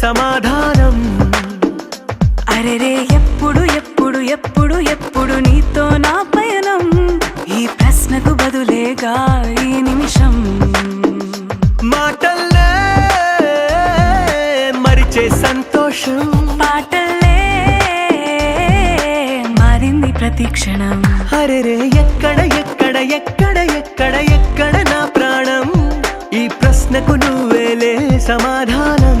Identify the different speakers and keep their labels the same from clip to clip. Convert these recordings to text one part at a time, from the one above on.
Speaker 1: సమాధానం.
Speaker 2: అరెరే ఎప్పుడు ఎప్పుడు ఎప్పుడు ఎప్పుడు నీతో నా పయనం, ఈ ప్రశ్నకు బదులేగా ఈ నిమిషం.
Speaker 1: మాటల్లే మరిచే సంతోషం,
Speaker 2: పాటల్లే మారింది ప్రతి క్షణం.
Speaker 1: అరెరే ఎక్కడ ఎక్కడ ఎక్కడ ఎక్కడ ఎక్కడ నా ప్రాణం, ఈ ప్రశ్నకు నువ్వేలే సమాధానం.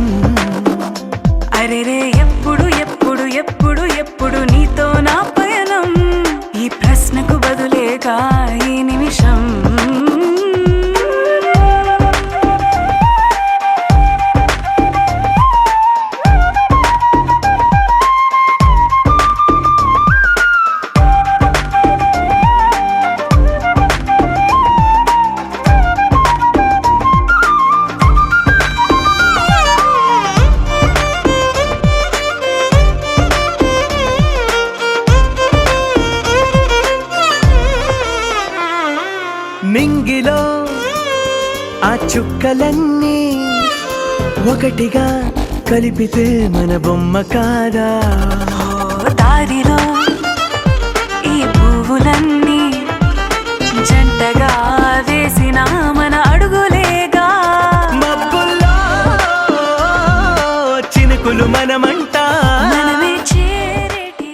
Speaker 2: అరెరే ఎప్పుడు ఎప్పుడు ఎప్పుడు ఎప్పుడు నీతో నా పయనం, ఈ ప్రశ్నకు బదులేగా ఈ నిమిషం.
Speaker 1: మింగిలో ఆ చుక్కలన్నీ ఒకటిగా కలిపితే మన బొమ్మ కాదా.
Speaker 2: దారిలో ఈ పువ్వులన్నీ జంటగా వేసిన మన అడుగులేగా.
Speaker 1: మబ్బుల్లో చినుకులు మనమంట,
Speaker 2: మనమే చేరేటి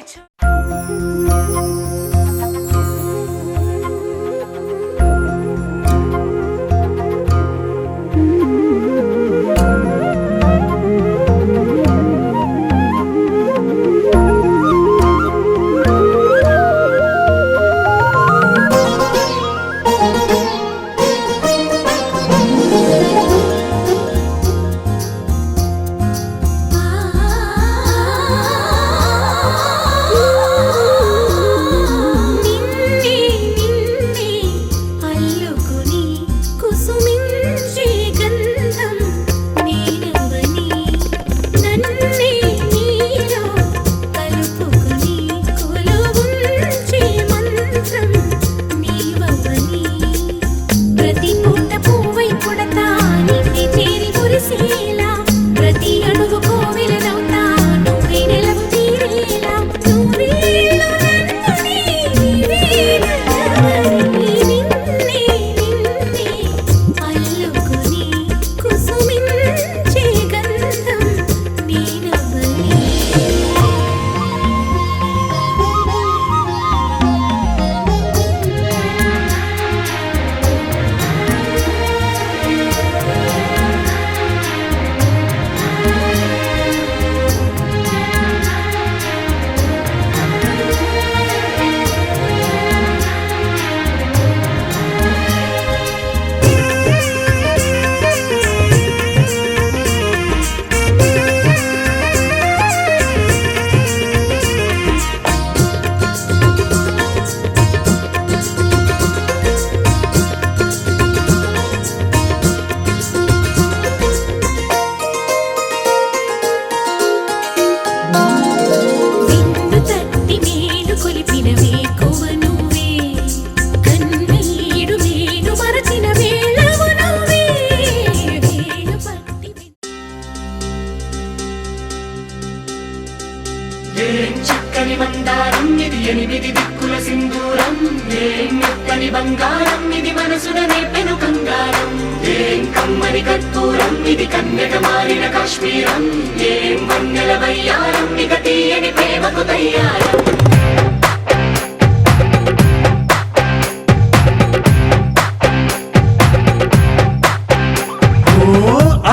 Speaker 3: చక్కని మందారం ఇది ఎనిమిది దిక్కుల సింధూరం, ఏం మెత్తని బంగారం ఇది మనసున నేపెను కంగారం, ఏం కమ్మని కర్పూరం ఇది కన్యక మారిన కాశ్మీరం, ఏం వన్నెల వయ్యారం ఇక తీయని ప్రేమకు తయ్యారం.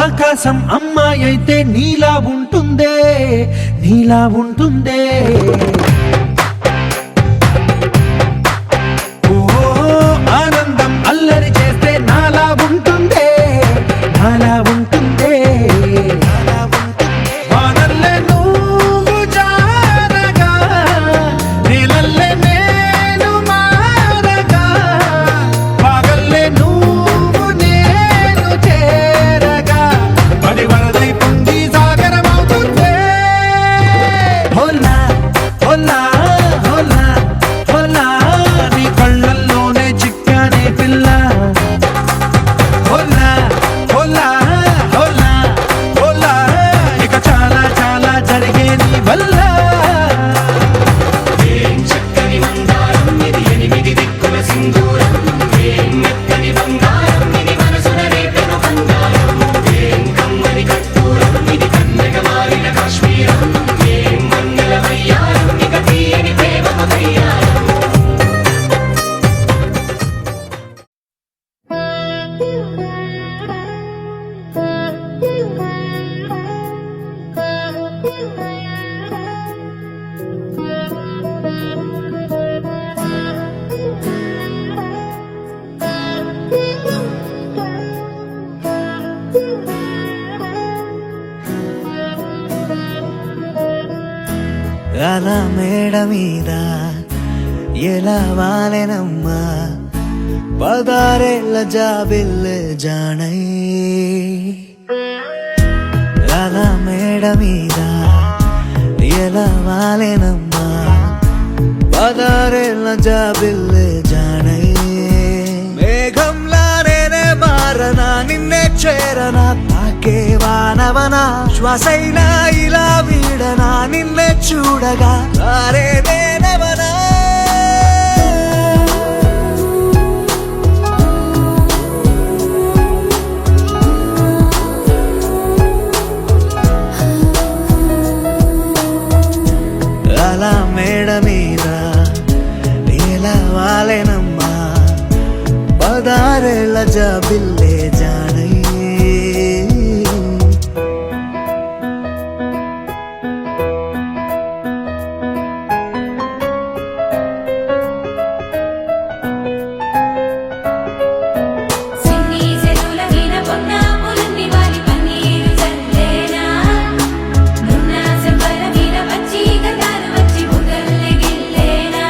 Speaker 1: ఆకాశం అమ్మాయి అయితే నీలా ఉంటుందే, నీలా ఉంటుందే. ఓ ఆనందం అల్లరి చేస్తే నాలా ఉంటుందే, నాలా ఉంటుందే. వానల్లే నువ్వు జారగా, నీలల్లే నేను మారగా, పగల్లే నువ్వు నేను చేరగా, పడి వరదై పొంగి సాగరమవుతుందే. హోలా హోలా అలా మేడ మీద ఎలా వాలెనమ్మా పదారేళ్ళ జాబిల్లే జానై అలా మేడ మీద ఎలా వాలెనమ్మా పదారేళ్ళ జాబిల్లే జానై మేఘంలా నేనే మారనా నిన్నే చేరనా తాకే వానవనా శ్వాసైనా ఇలా వీడనా నిన్నే చూడగా తారేదేనవనా అలా మేడ మీద ఎలా వాలెనమ్మా పదారేళ్ళ జాబిల్లే జానై
Speaker 2: సిన్ని సెరుల వీణ పొన్న పులుంది వాలి పన్నీరు చల్లేనా నున్న సెంబల వీణ వచ్చి గంధాలు వచ్చి బుగ్గల్ని గిల్లేనా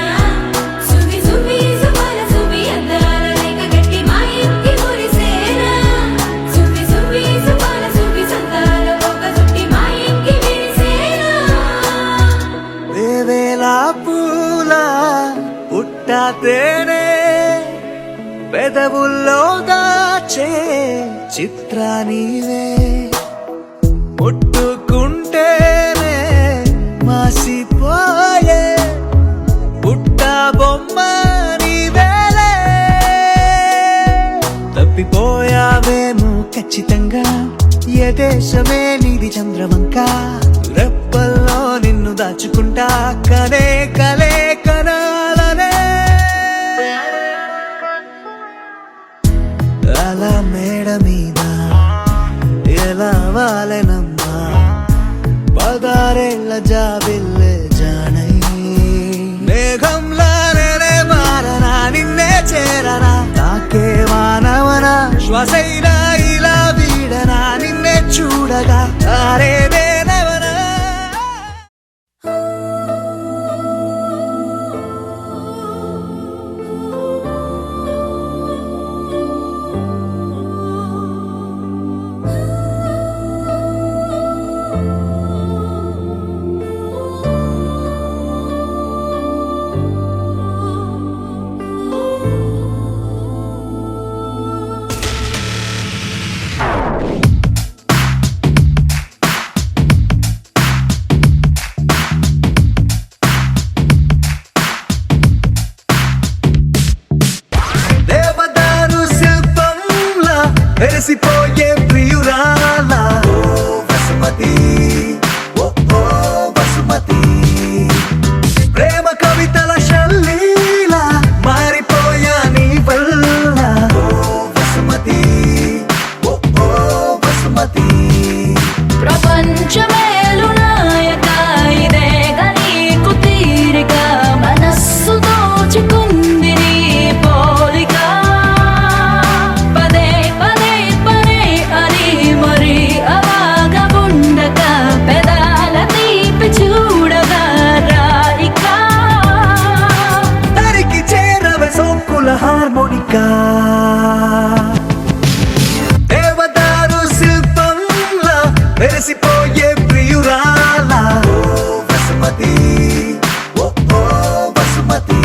Speaker 2: సువి సువి సుమల సువి అందాల లేక గట్టి మా ఇంటి మురిసేనా సువి సువి సుమల సువి సందాల ఒక చుట్టి మా ఇంటి విరిసేనా
Speaker 1: వేవేలా పూల పుట్టా తేనే పెదవుల్లో దాచే చిత్ర నీవే ముట్టుకుంటేనే మాసిపోయే పుట్ట బొమ్మ నీవేలే తప్పిపోయావేమో ఖచ్చితంగా ఏ దేశమే నీది చంద్రవంక రెప్పల్లో నిన్ను దాచుకుంటా కలే కలే కనాలనే అలా మేడ మీద ఎలా వాలెనమ్మా పదారేళ్ళ జాబిల్లే జానై మేఘంలా నేనే మారనా నిన్నే చేరనా తాకే వానవనా శ్వాసైనా ఇలా వీడనా నిన్నే చూడగా తారేదేనవనా దేవదారు శిల్పంలా వెలిసిపోయే ప్రియురాలా ఓ వసుమతి ఓ ఓ వసుమతి ప్రేమ కవితల శల్లీలా మారిపోయా నీ వల్ల ఓ వసుమతి ఓ ఓ వసుమతి
Speaker 2: ప్రపంచమేలు నాయక ఇదేగా నీకు తీరిక మనస్సు దోచుకుంది నీ పోలిక పదే పదే పదే అని మరి అవాగబుండక పెదాల తీపి చూడగా రాయిక
Speaker 1: తరికి చేరవే సోకుల హార్మోనికా దేవదారు శిల్పంలా వెలిసిపోయే ప్రియురాలా ఓ వసుమతి ఓ ఓ వసుమతి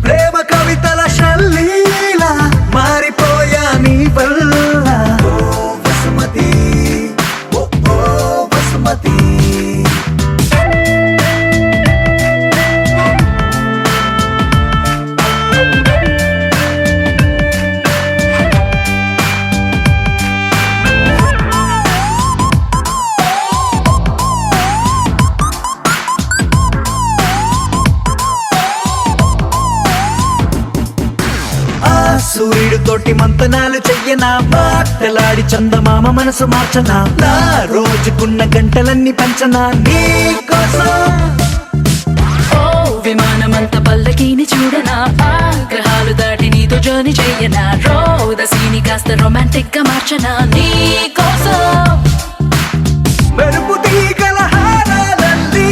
Speaker 1: ప్రేమ కవితల శల్లీలా మారిపోయా నీ వల్ల ఓ వసుమతి ఓ ఓ వసుమతి సూర్యుడు తోటి మంతనాలు చెయ్యనా మాటలాడి చందమామ మనసు మార్చనా నా రోజుకున్న గంటలన్నీ పంచనా నీ కోసం
Speaker 2: ఓ విమానమంత పల్లకీని చూడనా ఆగ్రహాలు దాటి నీతో జర్నీ చెయ్యనా రోదసీని కాస్త రొమాంటిక్ గా మార్చనా నీ కోసం
Speaker 1: మెరుపు తీగల హారాలల్లి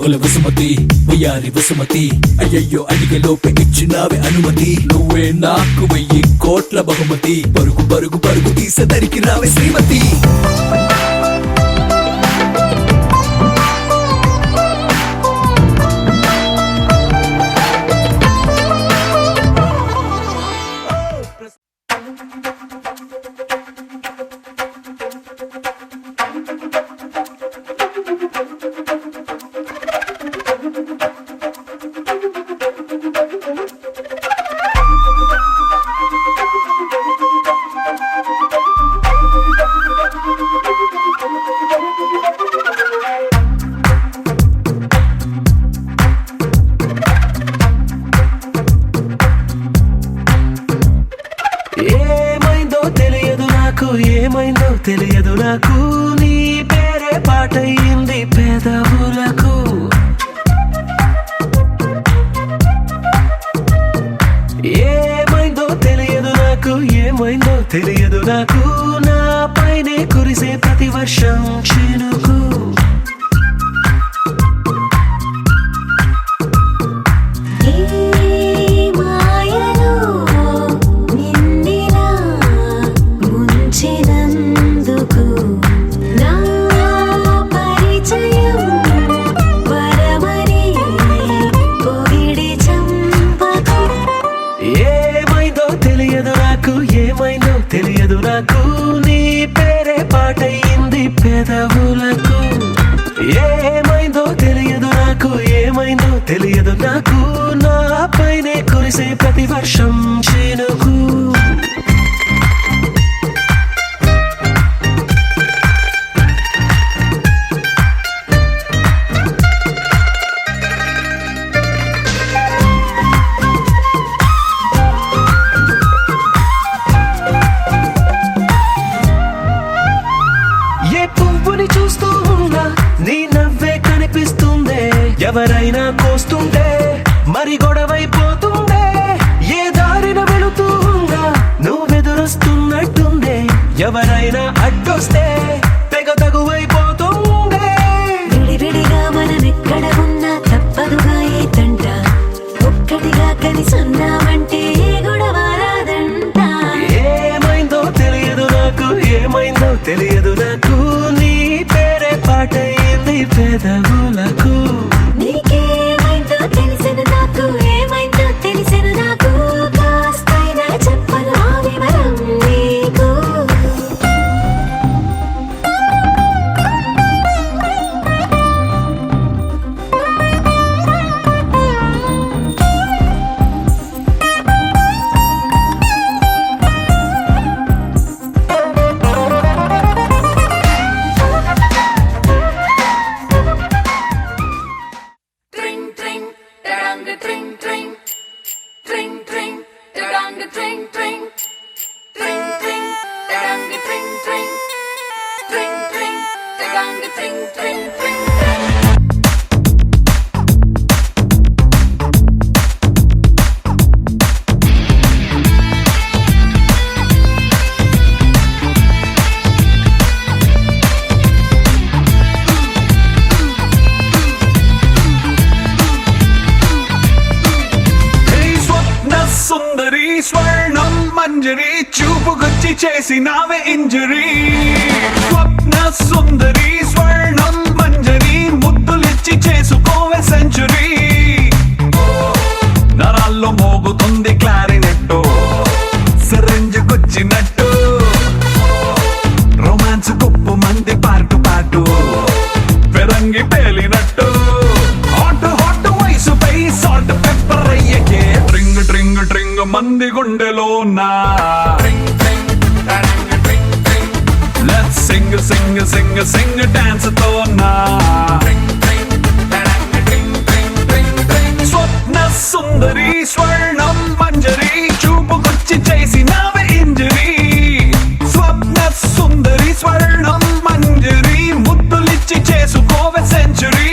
Speaker 4: ముక్కుల వసుమతి వయ్యారి వసుమతి అయ్యయ్యో అడిగే లోపే ఇచ్చినావే అనుమతి నువ్వే నాకు 1000 కోట్ల బహుమతి పరుగు పరుగు పరుగు తీసేదరికి రావే శ్రీమతి
Speaker 5: తెలియదు నాకు నీ పేరే పాటయింది పెదవులకు ఏమైందో తెలియదు నాకు ఏమైందో తెలియదు నాకు నా పైనే కురిసే ప్రతి వర్షం చినుకు తెలియదు నాకు నీ పేరే పాటయింది పెదవులకు ఏమైందో తెలియదు నాకు ఏమైందో తెలియదు నాకు నా పైనే కురిసే ప్రతి వర్షం చినుకు ఎవరైనా కోస్తుంటే మరి గొడవైపోతుందే ఏ దారిన వెళుతుందా నువ్వెదురొస్తున్నట్టుందే ఎవరైనా అడ్డొస్తే తెగ తగువైపోతుందే
Speaker 2: విడివిడిగా మనమెక్కడ ఉన్నా తప్పదుగా ఏ తంట ఒక్కటిగా కలిసున్నామంటే గొడవ రాదంట
Speaker 5: ఏమైందో తెలియదు నాకు ఏమైందో తెలియదు నాకు నీ పేరే పాటయింది పెదవులకు
Speaker 1: స్వర్ణం మంజరి చూపుకొచ్చి చేసినావే ఇంజరీ స్వప్న సుందరి స్వర్ణం మంజరి ముద్దులిచ్చి చేసుకోవే సెంచురీ నరాల్లో మోగుతుంది క్లారినెట్టు సిరంజ్ గుచ్చినట్టు రొమాన్స్ కుప్పు మంది పాటు పాటు పెరంగి పేలినట్టు హాట్ హాట్ వయసుపై సాల్ట్ పెప్పర్ అయ్యకే ట్రింగ్ ట్రింగ్ ట్రింగ్ మంది గుండెలో నా లెట్స్ సింగ్ సింగ్ సింగ్ సింగ్ డాన్స్ తో నా స్వప్న సుందరి స్వర్ణం మంజరి చూపుకొచ్చి చేసినావే ఇంజరీ స్వప్న సుందరి స్వర్ణం మంజరి ముద్దులిచ్చి చేసుకోవే సెంచురీ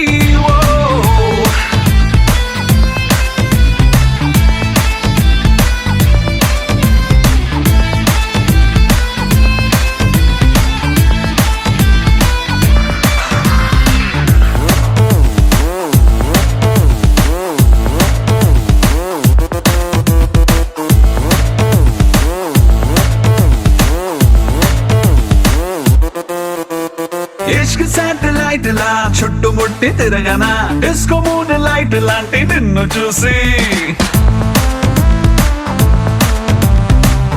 Speaker 1: ఇష్క్ శాటిలైట్ లా చుట్టుముట్టి తిరగనా డిస్కో మూన్ లైట్ లాంటి నిన్ను చూసి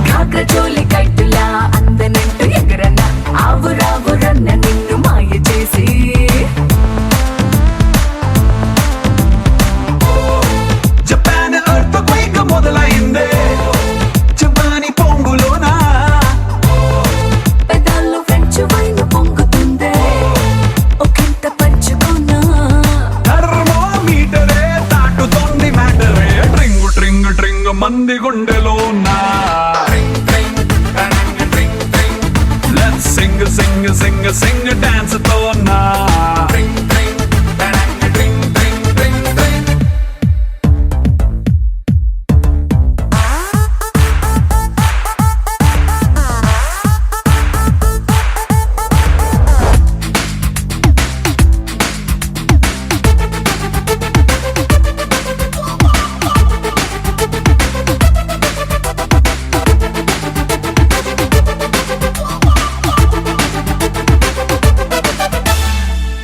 Speaker 2: కాక చోలి కట్టులా అందనంటూ ఎగరన ఆవురావురన్న నిన్ను మాయ చేసి
Speaker 1: జపాన్ ఎర్త్ క్వేక్ మొదలైందే జపాని పొంగులోనా
Speaker 2: పెదాల్లో ఫ్రెంచ్ వైన్ పొంగుతుందే ఒకంత పంచుకున్నా
Speaker 1: థర్మోమీటరే దాటుతోంది మ్యాటరే ట్రింగు ట్రింగు ట్రింగు మంది గుండెలోనా Let's sing, sing, sing, sing, dance తోనా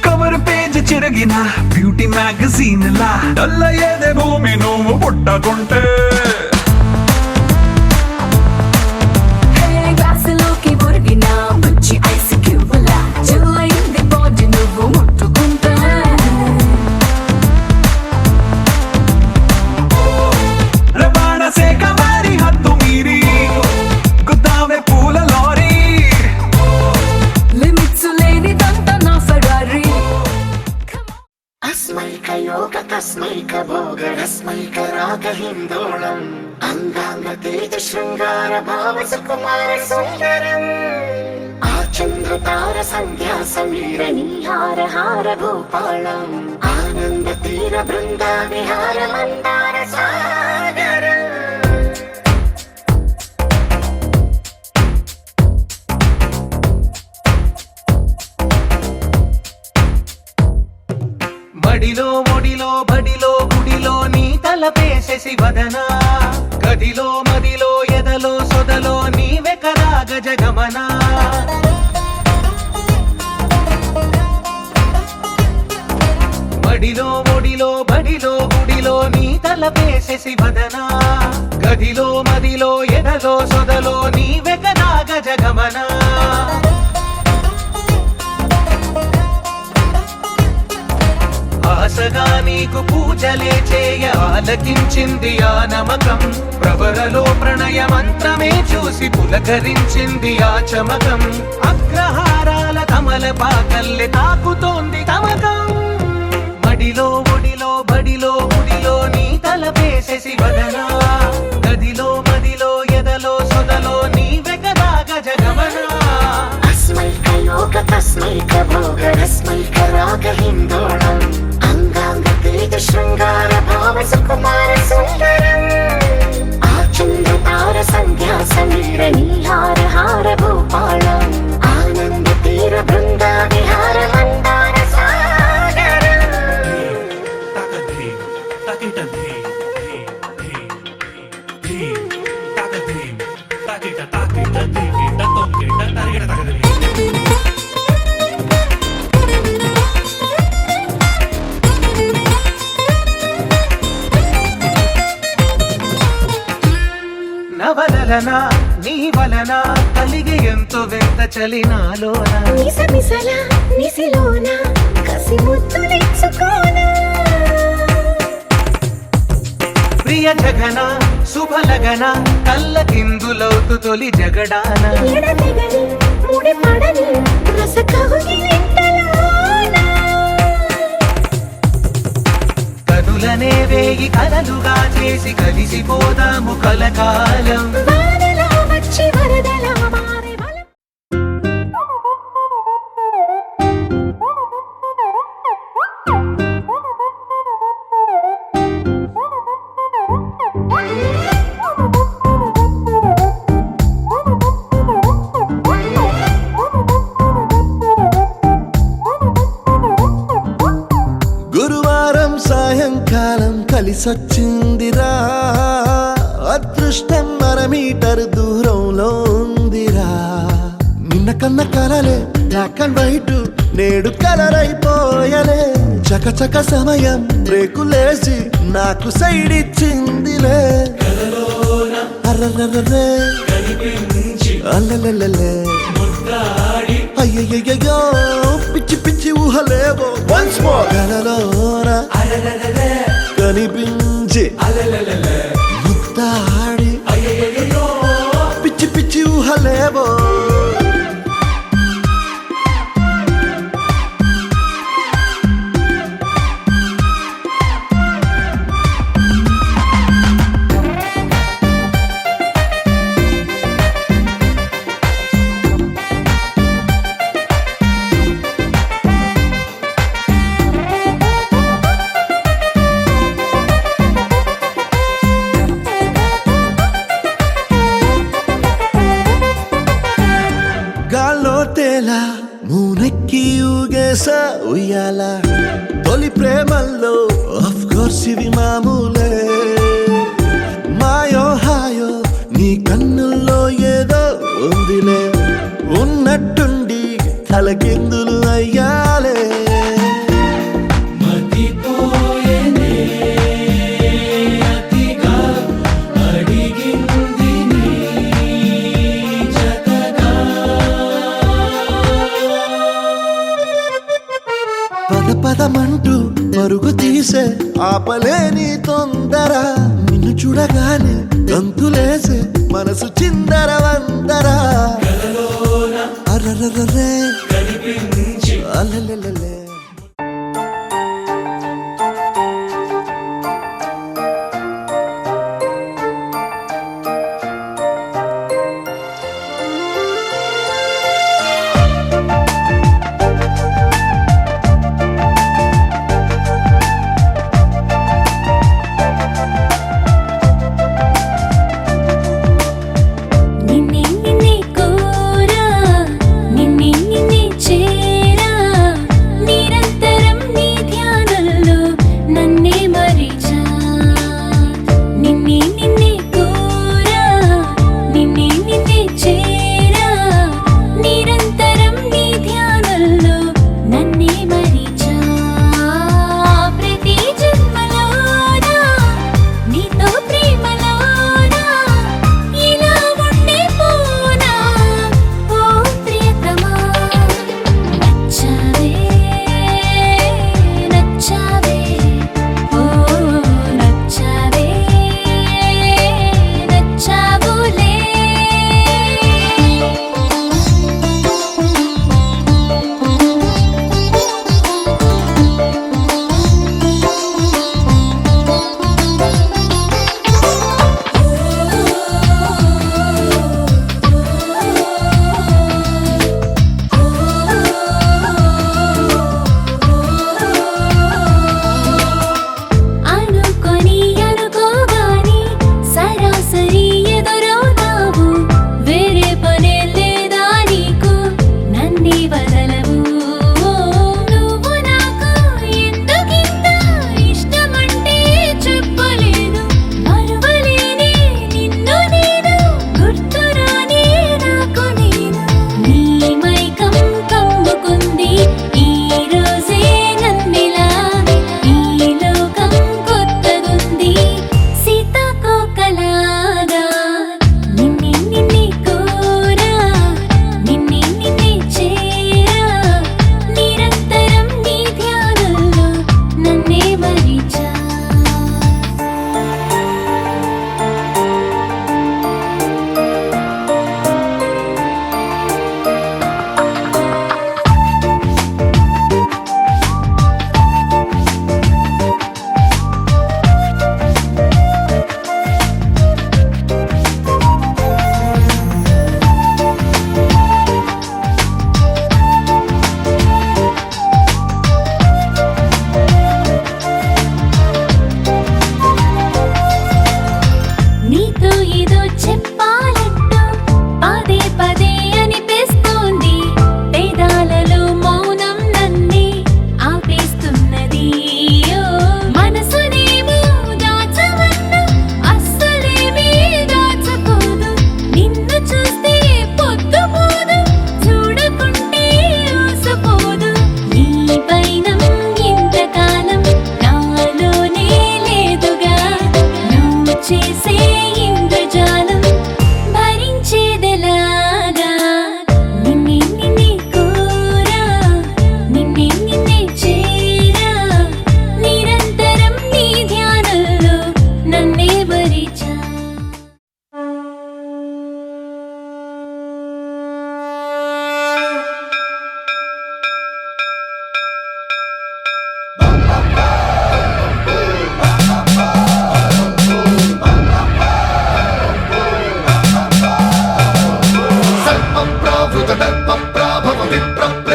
Speaker 1: కవర్ పేజ్ చిరగిన బ్యూటీ మ్యాగజైన్ లా డల్ల ఏదే భూమి నువ్వు పుట్టకుంటే
Speaker 2: గ్లాసులోకి ఒరిగిన బుచ్చి ఐస్ క్యూబులా చిల్లయింది బాడీ నువ్వు ముట్టుకుంటా
Speaker 1: రవాణ శాఖ వారి హద్దు మీరి గుద్దావే పూల లారీ
Speaker 2: లిమిట్స్ లేనిదంతా నా ఫెరారీ
Speaker 3: అస్మైక యోగ తస్మైక భోగ రస్మైక రాగ హిందోళం అంగాంగ తేజ శృంగార భావ సుకుమార సుందరం ఆ చంద్ర తార సంధ్యా సమీర నీహార హార భూపాళం ఆనంద తీర బృంద విహార మందార సాగరం
Speaker 5: మడిలో ఒడిలో బడిలో గుడిలో నీ తలపేసేసి వదనా గదిలో మదిలో ఎదలో సొదలో నీవే కదా గజగమనా మడిలో ఒడిలో బడిలో గుడిలో నీ తలపేసేసి వదనా గదిలో మదిలో ఎదలో సొదలో నీవే కదా గజగమనా ఆశగా నీకు పూజలే చేయ ఆలకించింది ఆ నమకం ప్రవరలో ప్రణయ మంత్రమే చూసి పులకరించింది ఆ చమకం అగ్రహారాల కమల పాకల్లె తాకుతోంది తమకం మడిలో ఒడిలో బడిలో గుడిలో నీ తలపేసేసి వదనా గదిలో మదిలో ఎదలో సొదలో నీవే కదా గజగమనా
Speaker 3: అస్మైక యోగ తస్మైక భోగ రస్మైక రాగ హిందోళం అంగాంగ తేజ శృంగార భావ సుకుమార సుందరం ఆ చంద్ర తార సంధ్యా సమీర నీహార హార భూపాళం ఆనంద తీర బృంద విహార మందార సాగరం
Speaker 5: నవలన నీ వలన కలిగి ఎంతో వింత చలినాలోన
Speaker 2: నిసమిసల నిసిలోన కసి ముద్దులిచ్చుకోనా
Speaker 5: ప్రియ జగన శుభలగన కళ్ళ కిందులవుతు తొలి జగడాన
Speaker 2: ఎడతెగని ముడిపడని రసకౌగిలింతలోన
Speaker 5: కనులనే వేగి కలలుగా చేసి కలిసిపోదాము కలకాలం
Speaker 2: వానలా వచ్చి వరదలా మారే బలం
Speaker 6: గురువారం సాయంకాలం కలిసొచ్చిందిరా అదృష్టం మన మీటర్ దూరంలో ఉందిరా నిన్న కన్న కలలే బ్లాక్ అండ్ వైట్ నేడు కలరైపోయలే చకచక సమయం బ్రేకులేసి నాకు సైడ్ ఇచ్చిందిలే అర్రర్రర్రే అల్లలల్లలే అయ్యయ్యయ్యో పిచ్చి పిచ్చి ఊహలేవో వన్స్ మోర్ కలలోన కనిపించి ముద్దాడి పిచ్చి పిచ్చి ఊహలేవో గాల్లో తేలా మూనెక్కి ఊగేసా ఉయ్యాల తొలి ప్రేమల్లో ఆఫ్ కోర్స్ ఇవి మామూలే మాయో హాయో నీ కన్నుల్లో ఏదో ఉందిలే ఉన్నట్టుండి తలకిందులు అయ్యాలే పద పదమంటూ పరుగు తీసే ఆపలేని తొందర నిన్ను చూడగానే గంతులేసే మనసు చిందర వందర అర్రర్రర్రే అల్లలల్లలే
Speaker 2: నిన్నే నిన్నే కోరా నిన్నే నిన్నే చేరా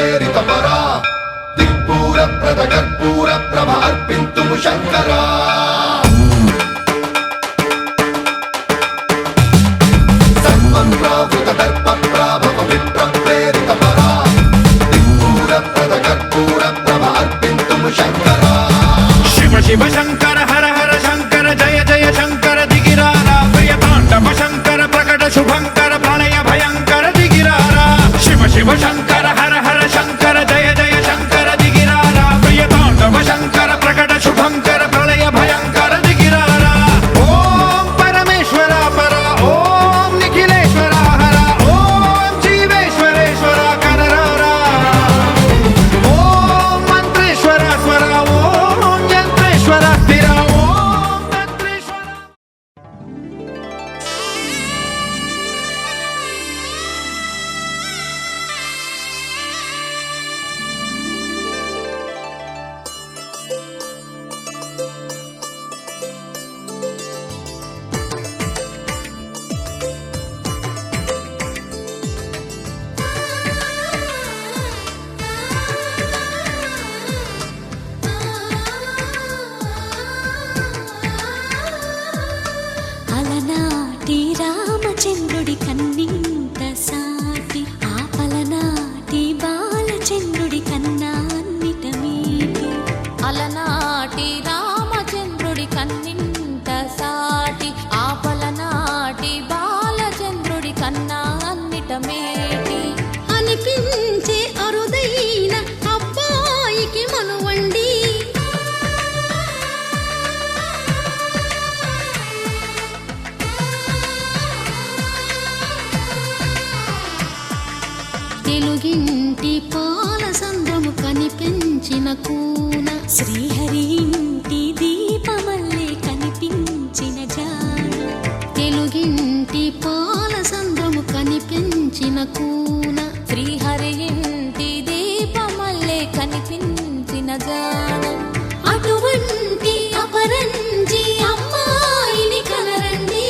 Speaker 6: ప్రేరిత పరా దిక్పూర ప్రద కర్పూర ప్రభ అర్పింతుము శంకరా సన్మన్రావృత దర్ప ప్రాభవ విప్ర ప్రేరిత పరా దిక్పూర ప్రద కర్పూర ప్రభ అర్పింతుము శంకరా
Speaker 7: శివ శివ శంకర హర హర శంకర జయ జయ శంకర దిగిరారా ప్రియ తాండవ శంకర ప్రకట శుభంకర ప్రళయ భయంకర దిగిరారా శివ శివ శంకర హర హర శంకర జయ జయ శంకర దిగిరారా ప్రియ తాండవ శంకర ప్రకట శుభంకర ప్రళయ భయంకర దిగిరారా ఓం పరమేశ్వర పర ఓం నిఖిలేశ్వర హర ఓం జీవేశ్వరేశ్వర కరరారా ఓం మంత్రేశ్వర స్వర ఓం యంత్రేశ్వర స్థిర ఓం తంత్రేశ్వర
Speaker 8: అలనాటి రామచంద్రుడి కన్నింత సాటి ఆపలనాటి బాలచంద్రుడి కన్నా అన్నిట మీటి
Speaker 2: అలనాటి రామచంద్రుడి కన్నింత సాటి ఆపలనాటి బాలచంద్రుడి కన్నా అన్నిట మేటి
Speaker 8: అనిపించే అరుదైన అబ్బాయికి మనువండి తెలుగింటి పాల సంద్రము కనిపించిన కూన శ్రీహరి ఇంటి దీపమల్లే కనిపించిన జాడ తెలుగింటి పాల సంద్రము కనిపించిన కూన
Speaker 2: శ్రీహరి ఇంటి దీపమల్లే కనిపించిన జాడ
Speaker 8: అటువంటి అపరంజి అమ్మాయిని కనరండి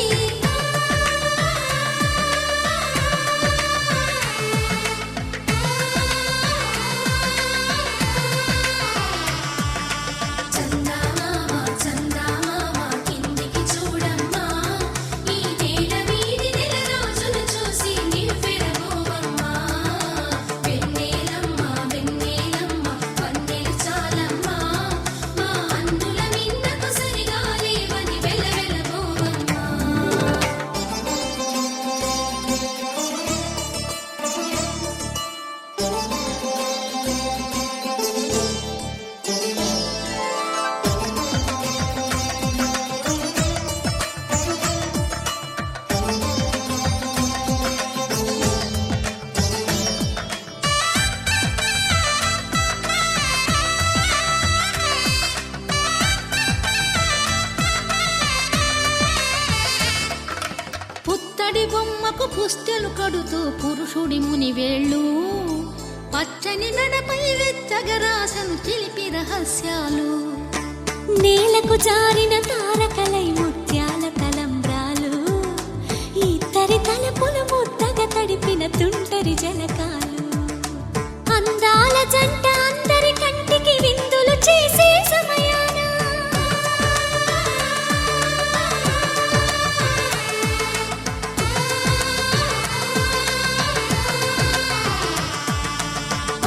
Speaker 2: చందమామ చందమామ కిందికి చూడమ్మా ఈ నేల వీడి నెల రోజులు చూసి నివ్వెరబోవమ్మా వెన్నెలమ్మ వెన్నెలమ్మ వన్నెలు చాలమ్మా మా అన్నుల మిన్నకు సరిగా లేవని వెలవెలబోవమ్మా
Speaker 8: పుత్తడి బొమ్మకు పుస్తెలు కడుతూ పురుషుడి ముని వేళ్ళు పచ్చని మెడపై వెచ్చగరాసను చిలిపి రహస్యాలు నేలకు జారిన తారకలై ముత్యాల తలంబ్రాలు ఇద్దరి తలపులు ముద్దగా తడిపిన తుంటరి జలకాలు అందాల జంట అందరి కంటికి విందులు చేసే సమయాన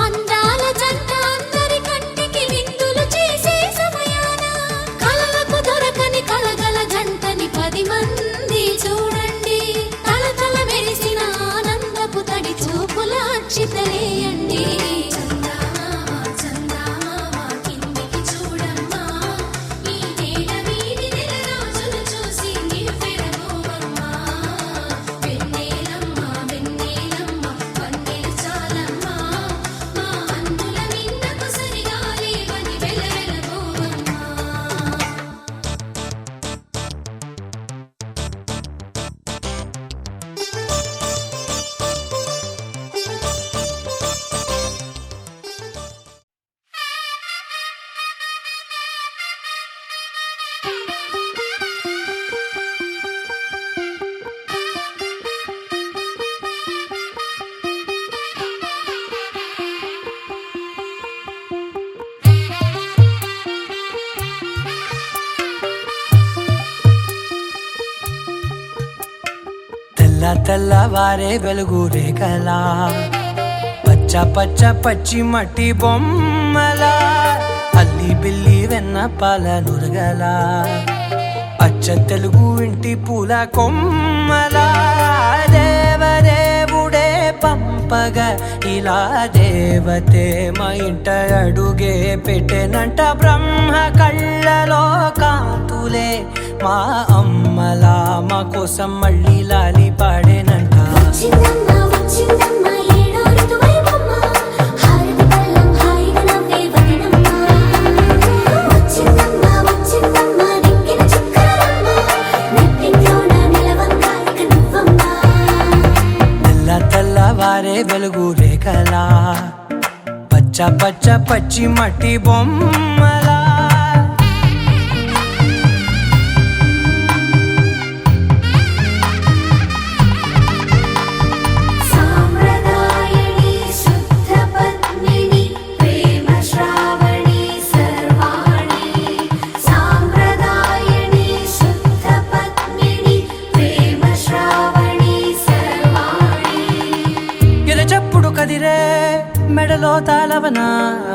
Speaker 8: అందాల జంట అందరి కంటికి విందులు చేసే సమయాన కలలకు దొరకని కలగల జంటని 10 మంది చూడండి తల తల మెరిసిన ఆనందపు తడి చూపుల అచ్చితలేయండి
Speaker 9: తెల్లవారే వెలుగు రేఖలా పచ్చ పచ్చ పచ్చి మట్టి బొమ్మలా అల్లి బిల్లి వెన్న పాల నురగలా అచ్చ తెలుగు ఇంటి పూల కొమ్మలా దేవదేవుడే పంపగా ఇలా దేవతే మా ఇంట అడుగే పెట్టెనంట బ్రహ్మ కళ్ళలో కాంతులే మా అమ్మలా మా కోసం మళ్ళీ లాలి పాడేనంట
Speaker 8: వచ్చిందమ్మ వచ్చిందమ్మ ఏడో ఋతువైవమ్మ హారతి పళ్ళం హాయిగా నవ్వే వదినమ్మ వచ్చిందమ్మ వచ్చిందమ్మ నెక్కిన చుక్కలమ్మ నెట్టింట్లోన నిలవంగా ఇక నువ్వమ్మ
Speaker 9: తెల్లవారే వెలుగు రేఖలా పచ్చ పచ్చ పచ్చి మట్టి బొమ్మలా
Speaker 8: సాంప్రదాయని శుద్ధ పద్మిని ప్రేమ శ్రావణి సర్వాణి సాంప్రదాయని శుద్ధ పద్మిని ప్రేమ శ్రావణి సర్వాణి
Speaker 9: ఎరచప్పుడు కదిరే మెడలో తాళవన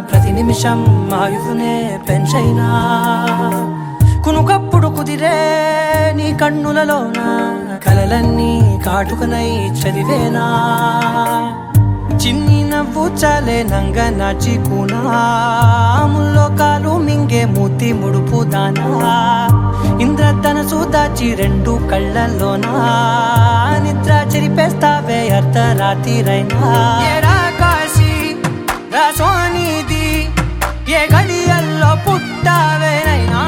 Speaker 9: ప్రతి నిమిషం ఆయువునే పెంచైనా కునుకప్పుడు కుదిరే నీ కన్నులలోన కలలన్నీ కాటుకనై చదివేనా చిన్ని నవ్వు చాలే నంగ నాచి కూనాముల్లో కాలు మింగే మూతి ముడుపు దానా ఇంద్రధనసు దాచి రెండు కళ్ళల్లోనా నిద్ర చెరిపేస్తావే అర్ధరాత్రిరైనా ఏరా కాశీ రా సోనిది ఏ గడియల్లో పుట్టావేనైనా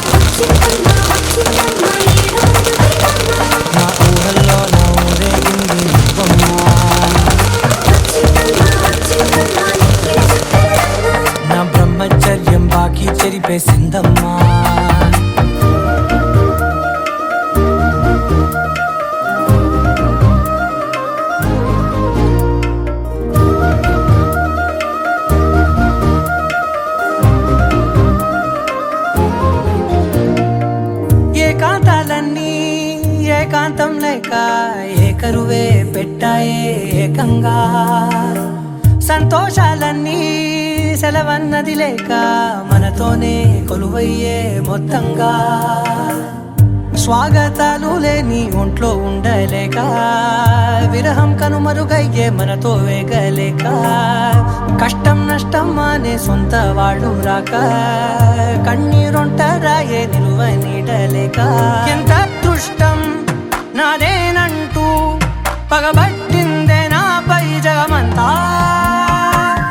Speaker 8: వచ్చిందమ్మ వచ్చిందమ్మ ఏడో ఋతువైవమ్మ
Speaker 9: నా ఊహల్లో నా ఊరేగింది నువ్వమ్మా
Speaker 8: వచ్చిందమ్మ వచ్చిందమ్మ నెక్కిన చుక్కలమ్మ
Speaker 9: నా బ్రహ్మచర్యం బాకీ చెరిపేసిందమ్మా ఏకాంతాలన్నీ ఏకాంతం లేక ఏకరువే పెట్టాయే ఏకంగా సంతోషాలన్నీ సెలవన్నది లేక మనతోనే కొలువయ్యే మొత్తంగా స్వాగతాలు లేని ఒంట్లో ఉండలేక విరహం కనుమరుగయ్యే మనతో వేగలేక కష్టం నష్టం అనే సొంత వాళ్ళు రాక కన్నీరొంటరాయే నిలువ నీడలేక ఎంత అదృష్టం నాదేనంటూ పగబట్టిందే నాపై జగమంతా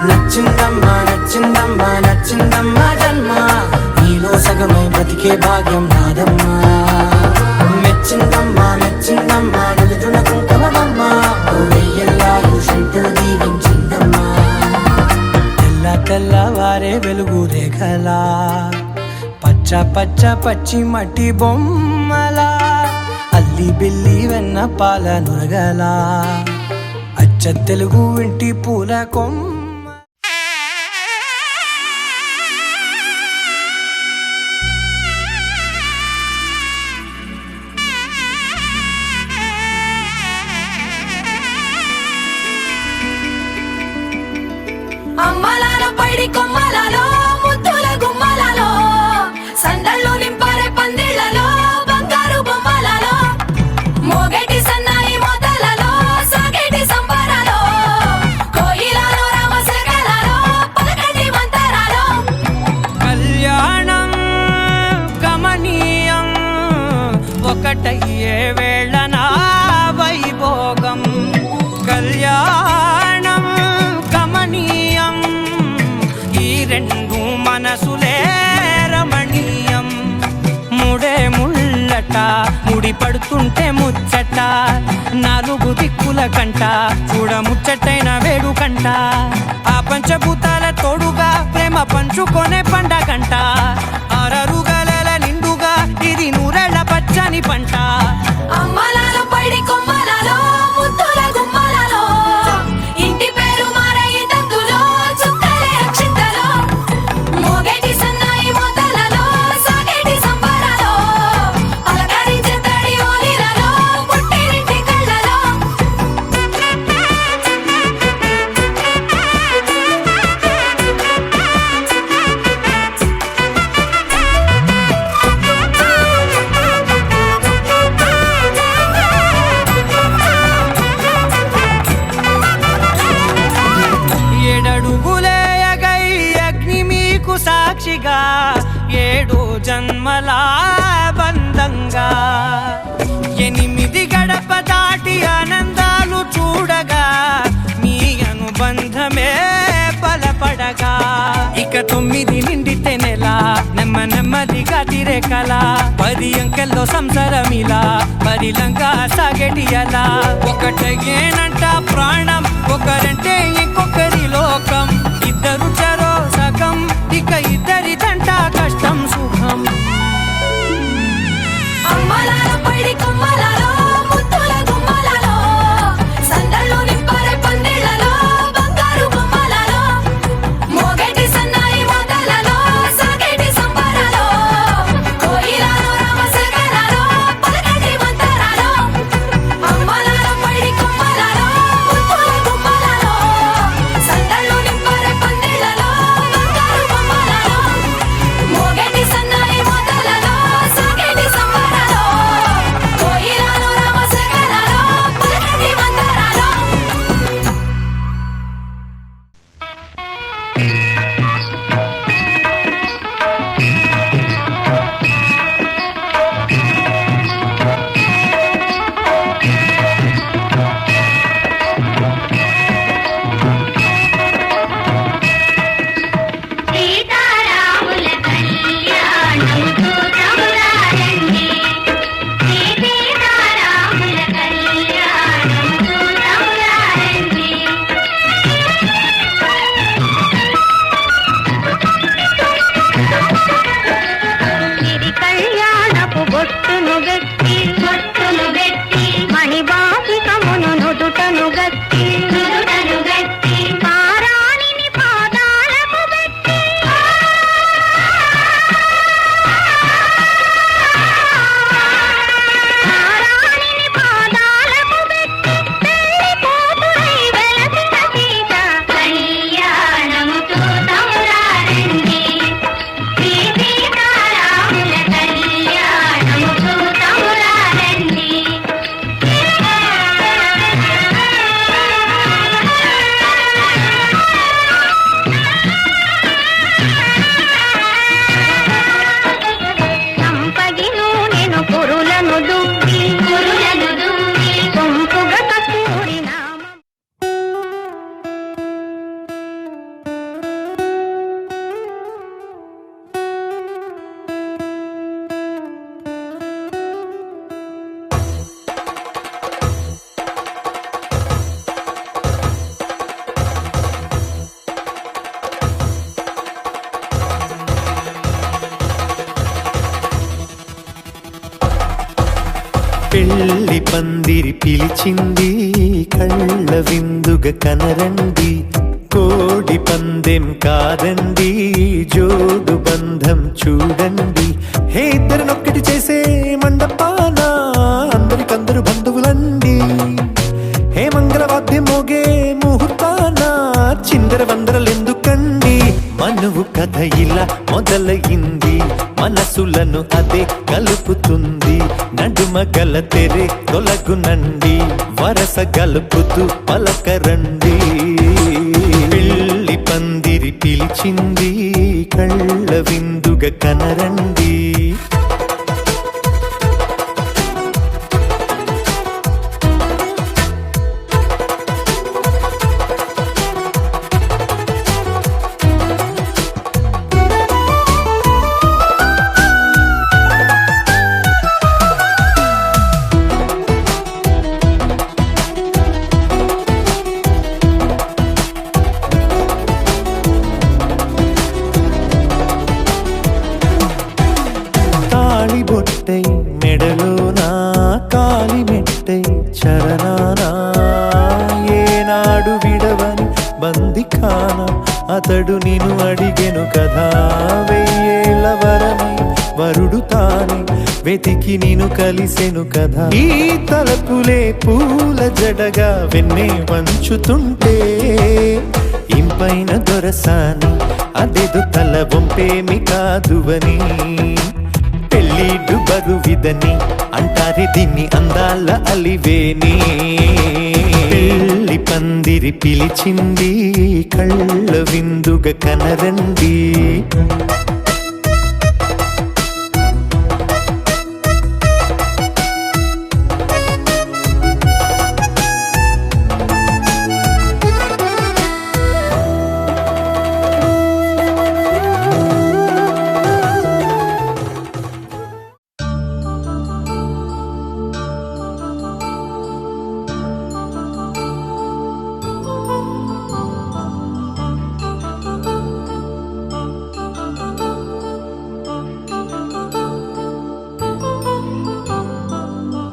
Speaker 9: నచ్చిందమ్మా నచ్చిందమ్మా నచ్చిందమ్మా జన్మ నీలో సగమై బ్రతికే భాగ్యం నాదమ్మా మెచ్చిందమ్మా మెచ్చిందమ్మా నిలుతున్న కుంకుమమ్మా వెయ్యల్లాలు శంకరు దీవించిందమ్మా తెల్లవారే వెలుగు రేఖలా పచ్చ పచ్చ పచ్చి మట్టి బొమ్మలా అల్లి బిల్లి వెన్న పాల నురగలా అచ్చ తెలుగు ఇంటి పూల కొమ్మ
Speaker 2: అమ్మలాలో పైడి కొమ్మలలో ముద్దుల గుమ్మలలో సందళ్ళు నింపారే పందిళ్లలో బంగారు బొమ్మలలో మోగేటి సన్నాయి మోతలలో సాగేటి సంబరాలో కోయిలలో రామశకలలో పలకటి మంతరాలో
Speaker 9: కళ్యాణం గమనీయం ఒకటయ్యే వేళ నా వైభోగం కళ్యాణం గమనీయం ఈ రెండు మనసులే రమణీయం ముడే ముళ్ళట ముడి పడుతుంటే ముచ్చట నాలుగు దిక్కుల కంట చూడ ముచ్చటైన వేడుకంట ఆ పంచభూతాల తోడుగా ప్రేమ పంచుకొనే పండగంట ఆరరుగల నిండుగా ఇది నూరెళ్ళ పచ్చని పంట
Speaker 2: అమ్మలాలో పైడి కొమ్మలలో ముద్దుల గుమ్మలలో ఇంటి పేరు మారయి తందులో చుక్కలే అక్షింతలో మోగేటి సన్నాయి మోతలలో సాగేటి సంబరాలో అలకరించే తడి ఓలిలలో పుట్టిన
Speaker 10: సాక్షిగా 7 జన్మల బంధంగా 8 గడప దాటి ఆనందాలు చూడగా మీ అనుబంధమే బలపడగా ఇక 9 నిండితే నెల నెమ్మదిగా తిరే కల 10 అంకెల్లో సంసారమిలా పరిలంగా సాగేటియలా ఒకటేనంట ప్రాణం ఒకరంటే ఇంకొకరి లోకం ఇద్దరు చరో సగం ఇక ఇద్దరి తంట కష్టం సుఖం
Speaker 2: అమ్మలాలో పడి కొమ్మలాలో ముత్తుల గుమ్మలాలో సందళ్ళు నింపారే పందిళ్ళలో బంగారు బొమ్మలాలో మోగేటి సన్నాయి మోతలలో సాగేటి సంబరాలో కోయిలాలో రామశేఖరాలో పలకటి మంతరాలో అమ్మలాలో పడి కొమ్మలాలో ముత్తుల గుమ్మలాలో సందళ్ళు నింపారే పందిళ్ళలో బంగారు బొమ్మలాలో మోగేటి సన్నాయి మోతలలో సాగేటి సంబరాలో కోయిలాలో రామశేఖరాలో పలకటి మంతరాలో
Speaker 8: సీతారాముల కళ్యాణం చూతమురారండి సీతారాముల కళ్యాణం చూతమురారండి ఇది కళ్యాణపు బొట్టును గట్టి మణిబాసికమును నుదుటను గట్టి పారాణిని పాదాలకు పెట్టి పారాణిని పాదాలకు పెట్టి పెళ్లి కూతురై వెలసిన సీత కళ్యాణము చూతమురారండి సీతారాముల కళ్యాణము చూతమురారండి సంపగి నూనెను పురులను దువ్వి సొంపుగా కస్తూరి నామం
Speaker 5: పెళ్లి పందిరి పిలిచింది కళ్ళ విందుగ కనరండి కోడి పందెం కాదండి జోడు బంధం చూడండి హే ఇద్దరినొక్కటి చేసే మండపాన అందరికందరు బంధువులండి హే మంగళవాద్యం మోగే ముహూర్తాన చిందర వందరలెందుకండి మనువు కథ ఇలా మొదలయింది మనసులను అదే కలుపుతుంది నడుమ గల తెరే తొలగునండి వరస గలుపుతూ పలకరండి పెళ్లి పందిరి పిలిచింది కళ్ళ విందుగ కనరండి బొట్టై మెడలో నా కాలి మెట్టై చరణానా ఏనాడు విడవని బందిఖాన అతడు నిన్ను అడిగెను కదా 1000 వరమై వరుడు తానే వెతికి నిన్ను కలిసెను కదా ఈ తలపులే పూల జడగా వెన్నే వంచుతుంటే ఇంపైన దొరసాని అదేదో తల వంపేమి కాదువని పెళ్ళిడు బరువిదని అంటారే దీన్ని అందాల అలివేని పెళ్లి పందిరి పిలిచింది కళ్ళ విందుగ కనరండి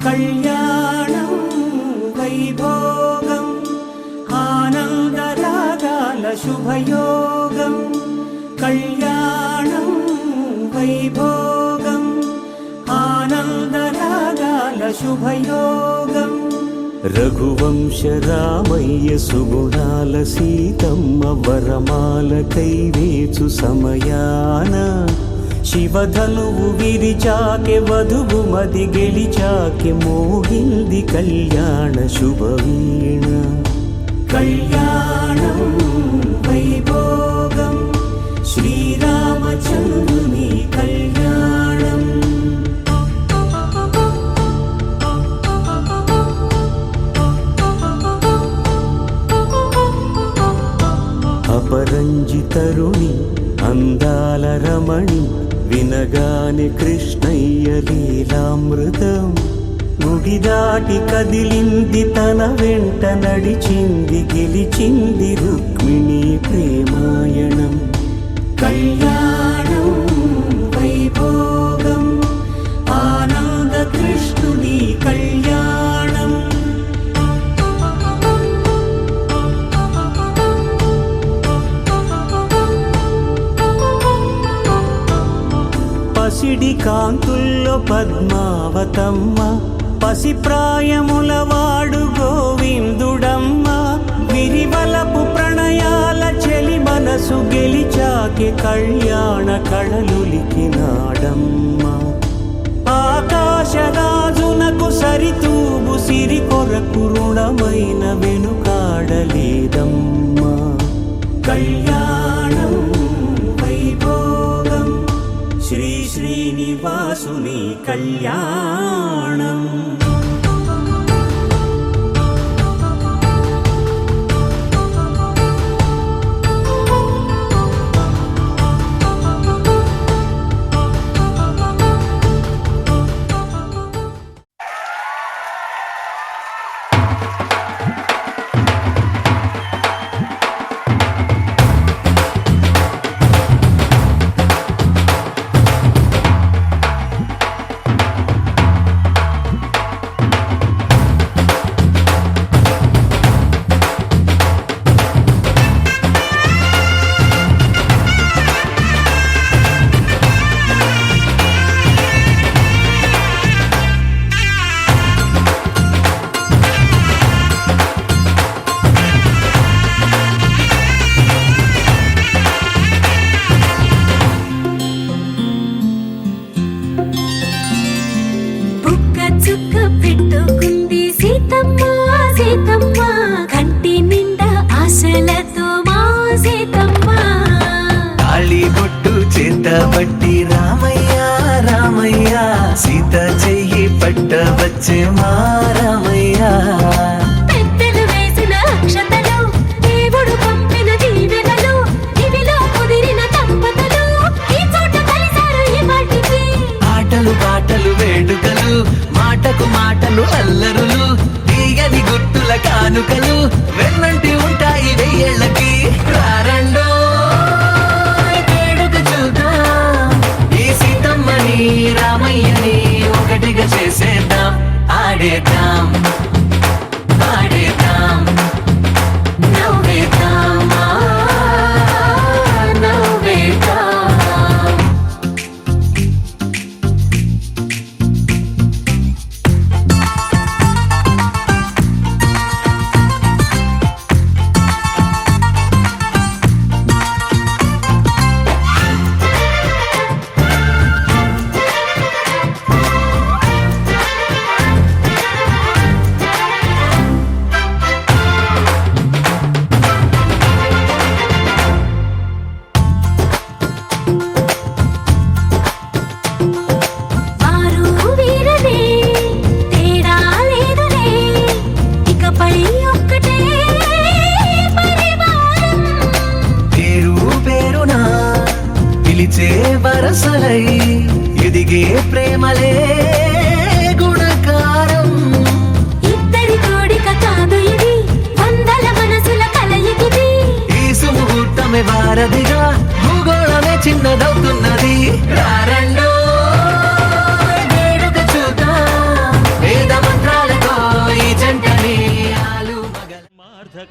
Speaker 10: కళ్యాణం వైభోగం ఆనందరాగాల శుభయోగం కళ్యాణం వైభోగం ఆనందరాగాల శుభయోగం రఘువంశ రామయ్య సుగుణాల సీతమ్మ వరమాల కైవేచు సమయాన శివధనువు విరిచాకె వధువు మది గెలిచాకె మోగింది కళ్యాణ శుభవీణ కళ్యాణం వైభోగం శ్రీరామచంద్రుని కళ్యాణం అపరంజి తరుణి అందాల రమణి వినగానే కృష్ణయ్య లీలామృతం గుడి దాటి కదిలింది తన వెంట నడిచింది గెలిచింది రుక్మిణి ప్రేమాయణం కళ్యాణం వైభోగం ఆనంద కృష్ణుని కళ్యాణం పసిడి కాంతుల్లో పద్మావతమ్మ పసిప్రాయముల వాడు గోవిందుడమ్మ విరివలపు ప్రణయాల చెలి మనసు గెలిచాకె కళ్యాణ కళలులికినాడమ్మ ఆకాశరాజునకు సరితూబు సిరి కొరకు రుణమైన వెనుకాడలేదమ్మా కళ్యాణం వైభోగం శ్రీ శ్రీనివాసుని కళ్యాణం
Speaker 5: బట్టి రామయ్య రామయ్య సీత చెయ్యి పట్ట వచ్చే మా రామయ్య
Speaker 2: పెద్దలు వేసిన అక్షతలు దేవుడు పంపిన దీవెనలు ఇవిలో కుదిరిన దంపతులు ఈ చోట కలిసారు ఈ పాటికి
Speaker 5: ఆటలు పాటలు వేడుకలు మాటకు మాటలు అల్లరులు తీయని గుర్తుల కానుకలు వెన్నంటి ఉంటాయి వెయ్యేళ్ళకి రారండో రామయ్యని ఒకటిగా చేసేద్దాం ఆడేద్దాం వరసలై ఎదిగే ప్రేమలే గుణకారం.
Speaker 2: ఇద్దరి కోడిక కాదు ఇది, వందల మనసుల కలయికిది.
Speaker 5: ఈ సుముహూర్తమే వారధిగా భూగోళమే చిన్నదవుతున్నది. రారండో వేడుక చూద్దాం, వేద మంత్రాలతో ఈ జంటని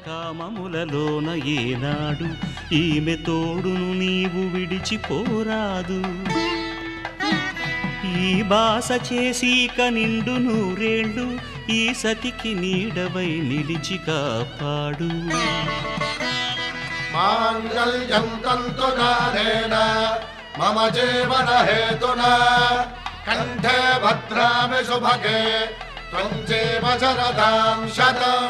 Speaker 10: కామములలోన ఏనాడు ఈమె తోడును నీవు విడిచిపోరాదు. ఈ బాస చేసి నిండు నూరేళ్ళు ఈ సతికి నీడవై నిలిచి కాపాడు.
Speaker 6: మాంగళ్యం తంతునానేన మమ జీవన హేతునా కంఠే భద్రామి శుభగే త్వం జీవ శరదాం శతం.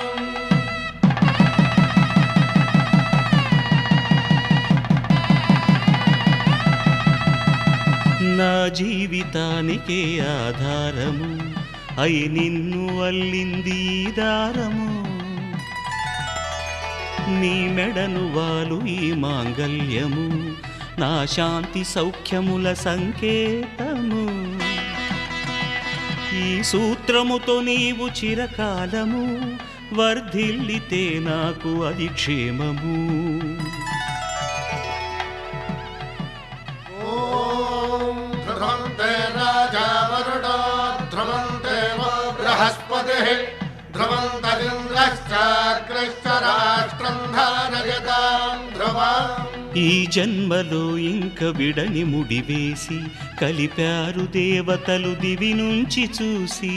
Speaker 10: నా జీవితానికే ఆధారము అయి నిన్ను అల్లింది ఈ దారము. నీ మెడను వాలు ఈ మాంగల్యము నా శాంతి సౌఖ్యముల సంకేతము. ఈ సూత్రముతో నీవు చిరకాలము వర్ధిల్లితే నాకు అది క్షేమము.
Speaker 6: ధ్రువంతే రాజా వరుడో ధ్రువంతే బృహస్పతిః ధ్రువంతరింద్రశ్చాగ్రశ్చ రాష్ట్రం ధారయతాం ధ్రువం.
Speaker 10: ఈ జన్మలో ఇంక విడని ముడివేసి కలిపారు దేవతలు దివి నుంచి చూసి.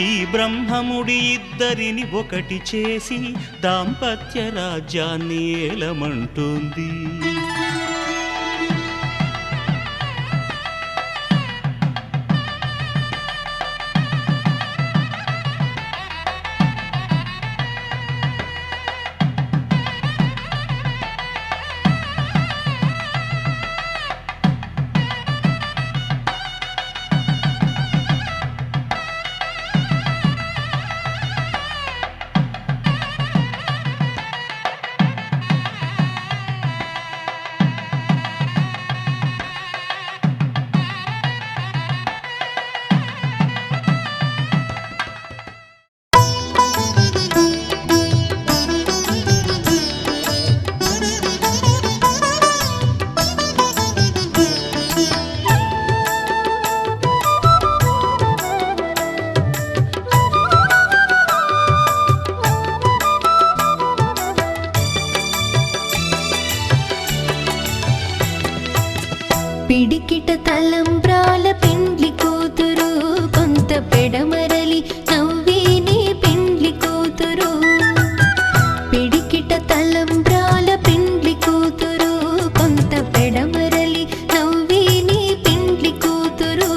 Speaker 10: ఈ బ్రహ్మముడి ఇద్దరిని ఒకటి చేసి దాంపత్య రాజ్యాన్ని ఏలమంటుంది.
Speaker 2: పిడికిట తలంబ్రాల పెండ్లి కూతురు, కొంత పెడమరలి నవ్విని పెండ్లి కూతురు. పిడికిట తలంబ్రాల పెండ్లి కూతురు, కొంత పెడమరలి నవ్విని పెండ్లి కూతురు.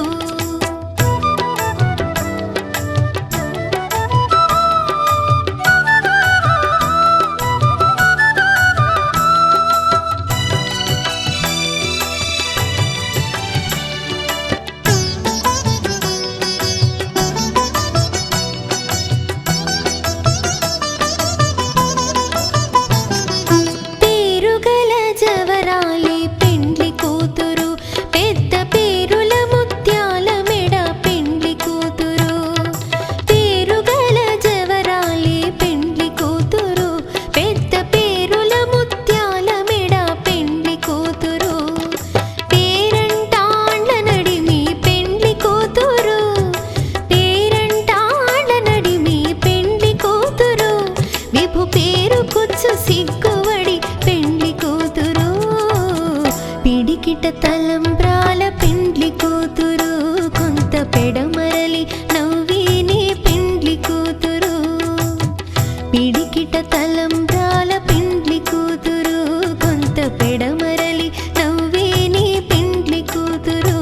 Speaker 2: తలంబ్రాల పెండ్లి కూతురు, కొంత పెడమరలి నవ్విని పెండ్లి కూతురు. పిడికిట తలంబ్రాల పెండ్లి కూతురు, కొంత పెడమరలి నవ్విని పెండ్లి కూతురు.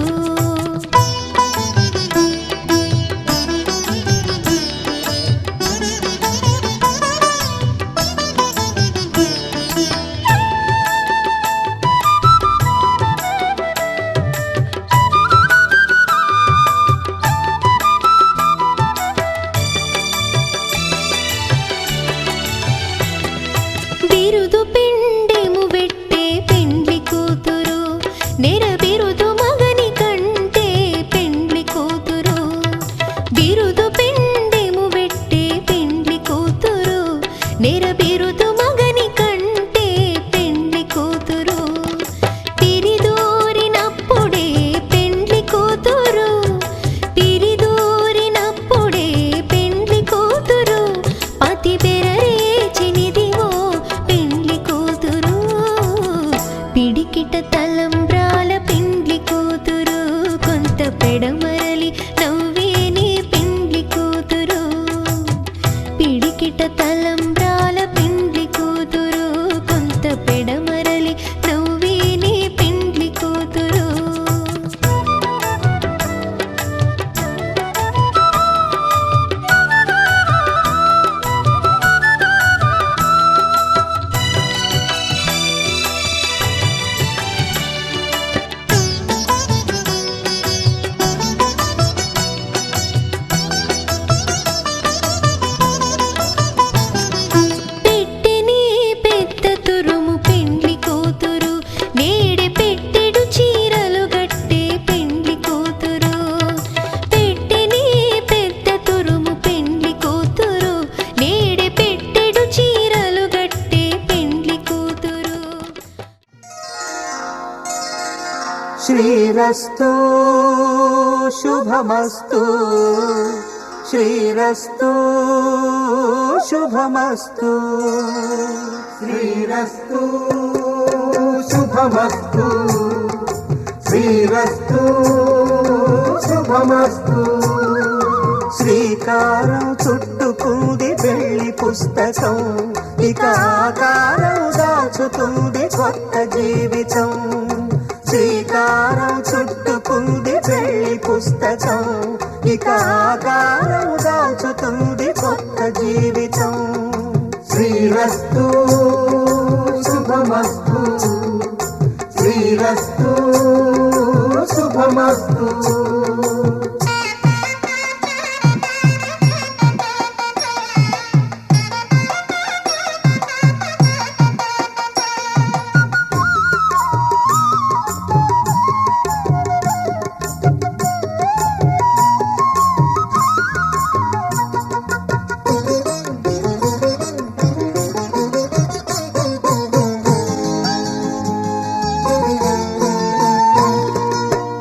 Speaker 2: బిరుదు పిండెము వెట్టే పెండ్లి కూతురు,
Speaker 5: శ్రీరస్తు శుభమస్తు శ్రీరస్తు శుభమస్తు శ్రీరస్తు శుభమస్తు శ్రీరస్తు శుభమస్తు శ్రీకారం చుట్టుకుంది వెళ్ళి పుస్తకం ఇక ఆకారం దాచుతుంది కొత్త జీవితం శ్రీకారం చుట్టుకుంది వెళ్ళి పుస్తకం ఇక ఆకారం దాచుతుంది కొత్త జీవితం శ్రీరస్తు శుభమస్తు శ్రీరస్తు శుభమస్తు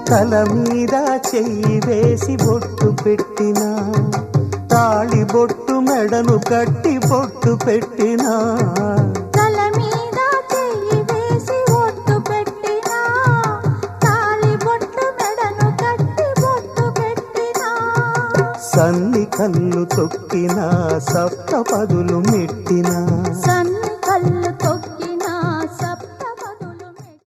Speaker 5: తల మీద చెయ్యి వేసి బొట్టు పెట్టినా తాళి బొట్టు మెడను కట్టి బొట్టు పెట్టినా
Speaker 8: తల మీద చెయ్యి వేసి బొట్టు పెట్టినా తాళి బొట్టు మెడను కట్టి బొట్టు పెట్టినా
Speaker 5: సన్ని కళ్ళు తొక్కినా సప్త పదులు మెట్టినా